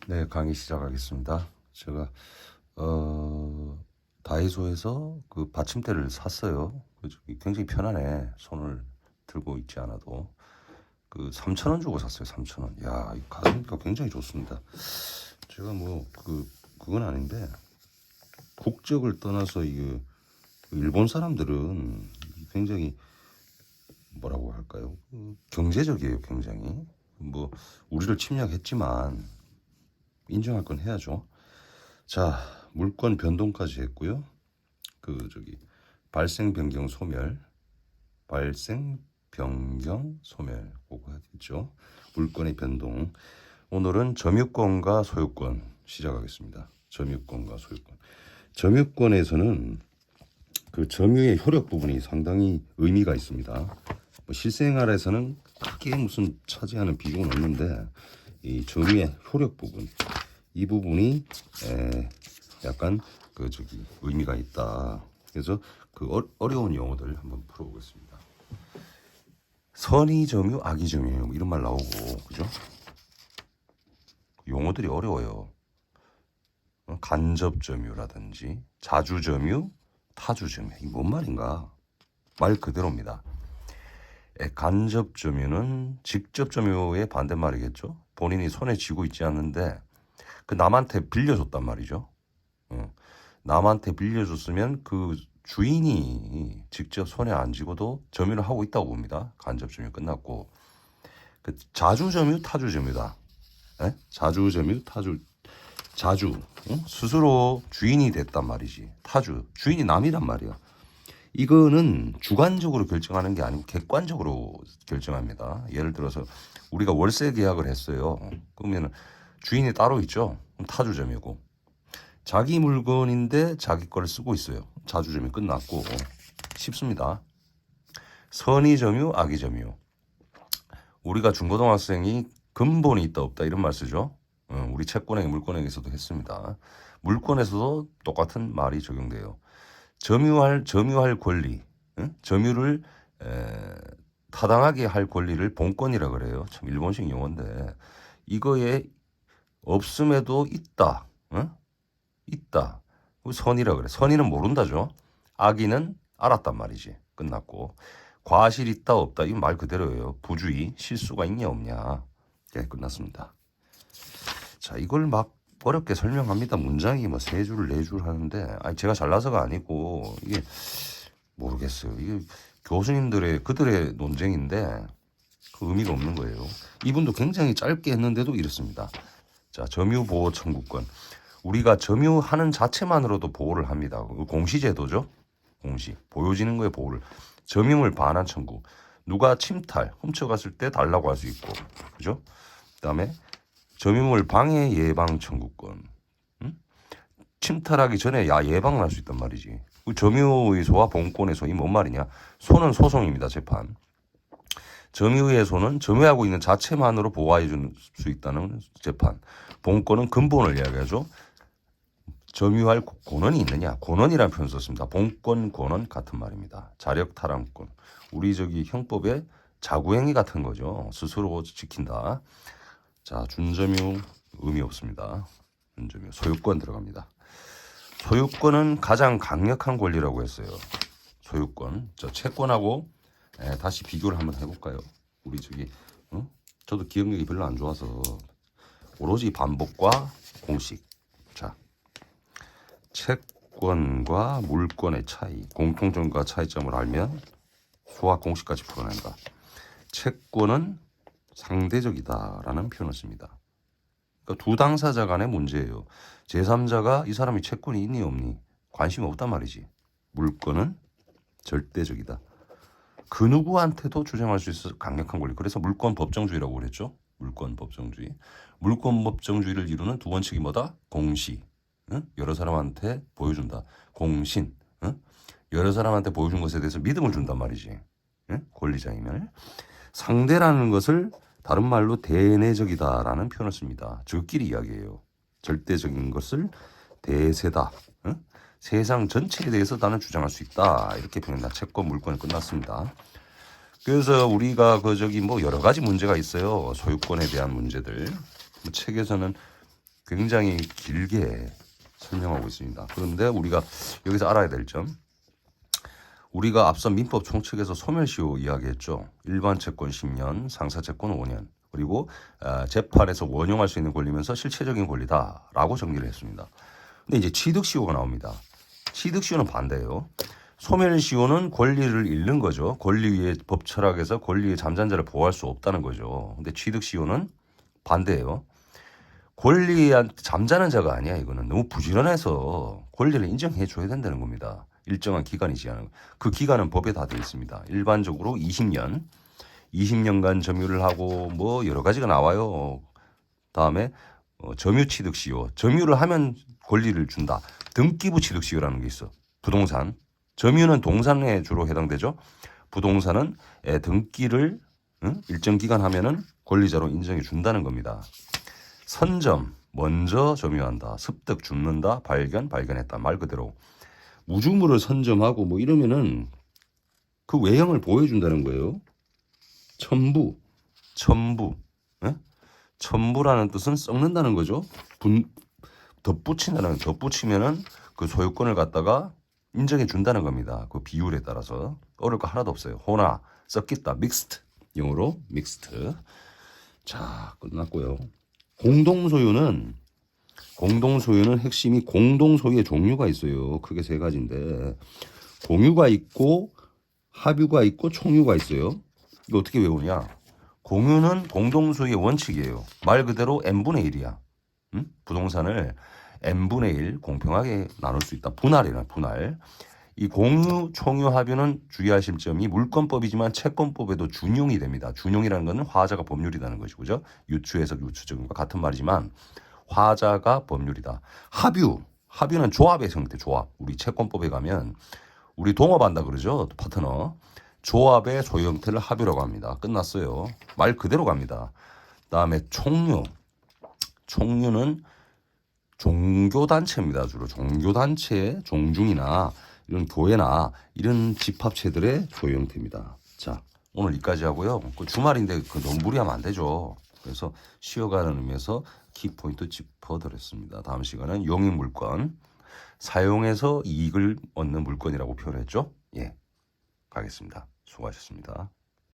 네, 강의 시작하겠습니다. 제가 다이소에서 그 받침대를 샀어요. 굉장히 편하네. 손을 들고 있지 않아도. 그 3,000원 주고 샀어요. 3,000원. 야, 이 가성비가 굉장히 좋습니다. 제가 그건 아닌데 국적을 떠나서 이게 일본 사람들은 굉장히 뭐라고 할까요? 경제적이에요. 굉장히. 우리를 침략했지만 인정할 건 해야죠. 자, 물권 변동까지 했고요. 발생 변경 소멸, 발생 변경 소멸 그거 하겠죠. 물권의 변동. 오늘은 점유권과 소유권 시작하겠습니다. 점유권과 소유권. 점유권에서는 그 점유의 효력 부분이 상당히 의미가 있습니다. 실생활에서는 크게 무슨 차지하는 비중은 없는데 이 점유의 효력 부분, 이 부분이 약간 의미가 있다. 그래서 어려운 용어들 한번 풀어보겠습니다. 선의 점유, 악의 점유 이런 말 나오고 그죠? 용어들이 어려워요. 간접 점유라든지 자주 점유, 타주 점유 이게 뭔 말인가? 말 그대로입니다. 간접 점유는 직접 점유의 반대말이겠죠. 본인이 손에 쥐고 있지 않는데 그 남한테 빌려줬단 말이죠. 남한테 빌려줬으면 그 주인이 직접 손에 안 쥐고도 점유를 하고 있다고 봅니다. 간접 점유 끝났고 그 자주 점유, 타주 점유다. 자주 점유, 자주 스스로 주인이 됐단 말이지. 타주 주인이 남이란 말이야. 이거는 주관적으로 결정하는 게 아니고 객관적으로 결정합니다. 예를 들어서 우리가 월세 계약을 했어요. 그러면 주인이 따로 있죠. 타주점이고 자기 물건인데 자기 거를 쓰고 있어요. 자주점이 끝났고 쉽습니다. 선의 점유, 악의 점유. 우리가 중고등학생이 근본이 있다 없다 이런 말 쓰죠. 우리 채권액, 물권액에서도 했습니다. 물권에서도 똑같은 말이 적용돼요. 점유할 권리, 점유를 타당하게 할 권리를 본권이라 그래요. 참 일본식 용어인데 이거에 없음에도 있다, 있다. 선의라 그래. 선의는 모른다죠. 악의는 알았단 말이지. 끝났고 과실 있다 없다 이건 말 그대로예요. 부주의, 실수가 있냐 없냐. 예, 끝났습니다. 자, 이걸 막 어렵게 설명합니다. 문장이 뭐 3줄, 4줄 하는데, 제가 잘나서가 아니고, 이게 모르겠어요. 이게 그들의 논쟁인데, 그 의미가 없는 거예요. 이분도 굉장히 짧게 했는데도 이렇습니다. 자, 점유보호 청구권. 우리가 점유하는 자체만으로도 보호를 합니다. 공시제도죠. 공시. 보여지는 거에 보호를. 점유물 반환 청구. 누가 침탈, 훔쳐갔을 때 달라고 할 수 있고, 그죠? 그 다음에 점유물 방해 예방 청구권. 침탈하기 전에 예방을 할 수 있단 말이지. 점유의 소와 본권의 소이 뭔 말이냐? 소는 소송입니다. 재판. 점유의 소는 점유하고 있는 자체만으로 보호해 줄 수 있다는 재판. 본권은 근본을 이야기하죠. 점유할 권한이 있느냐? 권한이라는 표현을 썼습니다. 본권, 권한 같은 말입니다. 자력 탈환권. 우리 형법의 자구행위 같은 거죠. 스스로 지킨다. 자, 준점유 의미 없습니다. 준점유 소유권 들어갑니다. 소유권은 가장 강력한 권리라고 했어요. 소유권. 저 채권하고 다시 비교를 한번 해볼까요? 우리 저도 기억력이 별로 안 좋아서 오로지 반복과 공식. 자, 채권과 물권의 차이, 공통점과 차이점을 알면 수학 공식까지 풀어낸다. 채권은 상대적이다라는 표현을 씁니다. 그러니까 두 당사자 간의 문제예요. 제3자가 이 사람이 채권이 있니 없니 관심이 없단 말이지. 물권은 절대적이다. 그 누구한테도 주장할 수 있어 강력한 권리. 그래서 물권 법정주의라고 그랬죠. 물권 법정주의. 물권 법정주의를 이루는 두 원칙이 뭐다? 공시. 여러 사람한테 보여준다. 공신. 여러 사람한테 보여준 것에 대해서 믿음을 준단 말이지. 권리자이면. 상대라는 것을 다른 말로 대내적이다라는 표현을 씁니다. 저끼리 이야기해요. 절대적인 것을 대세다. 세상 전체에 대해서 나는 주장할 수 있다. 이렇게 표현한다. 채권, 물권이 끝났습니다. 그래서 우리가 여러 가지 문제가 있어요. 소유권에 대한 문제들. 책에서는 굉장히 길게 설명하고 있습니다. 그런데 우리가 여기서 알아야 될 점, 우리가 앞선 민법 총칙에서 소멸시효 이야기했죠. 일반 채권 10년, 상사 채권 5년, 그리고 재판에서 원용할 수 있는 권리면서 실체적인 권리다라고 정리를 했습니다. 근데 이제 취득시효가 나옵니다. 취득시효는 반대예요. 소멸시효는 권리를 잃는 거죠. 권리 위에 법 철학에서 권리의 잠잠자를 보호할 수 없다는 거죠. 근데 취득시효는 반대예요. 권리한테 잠자는 자가 아니야. 이거는 너무 부지런해서 권리를 인정해 줘야 된다는 겁니다. 일정한 기간이 지나는 그 기간은 법에 다 되어 있습니다. 일반적으로 20년간 점유를 하고 뭐 여러 가지가 나와요. 다음에 점유취득시효, 점유를 하면 권리를 준다. 등기부 취득시효라는 게 있어. 부동산, 점유는 동산에 주로 해당되죠. 부동산은 등기를 일정 기간 하면은 권리자로 인정해 준다는 겁니다. 선점, 먼저 점유한다. 습득, 줍는다. 발견, 발견했다. 말 그대로 무주물을 선점하고 뭐 이러면은 그 외형을 보여준다는 거예요. 첨부. 예? 첨부라는 뜻은 썩는다는 거죠. 덧붙인다는, 덧붙이면은 그 소유권을 갖다가 인정해 준다는 겁니다. 그 비율에 따라서 어려울 거 하나도 없어요. 호나, 썩겠다, 믹스트. 영어로 믹스트. 자, 끝났고요. 공동소유는 핵심이 공동소유의 종류가 있어요. 크게 세 가지인데 공유가 있고 합유가 있고 총유가 있어요. 이거 어떻게 외우냐? 공유는 공동소유의 원칙이에요. 말 그대로 n분의 1이야. 부동산을 n분의 1 공평하게 나눌 수 있다. 분할이라 분할. 이 공유, 총유, 합유는 주의하실 점이 물권법이지만 채권법에도 준용이 됩니다. 준용이라는 것은 화자가 법률이라는 것이고, 그죠? 유추해석, 유추적과 같은 말이지만 화자가 법률이다. 합유는 조합의 형태, 조합. 우리 채권법에 가면 우리 동업한다 그러죠, 파트너. 조합의 소유 형태를 합유라고 합니다. 끝났어요. 말 그대로 갑니다. 다음에 총유는 종교단체입니다. 주로 종교단체, 종중이나 이런 교회나 이런 집합체들의 소유 형태입니다. 자, 오늘 여기까지 하고요. 그 주말인데 너무 무리하면 안 되죠. 그래서 쉬어가는 의미에서 키포인트 짚어드렸습니다. 다음 시간은 용익물권, 사용해서 이익을 얻는 물건이라고 표현했죠. 예, 가겠습니다. 수고하셨습니다.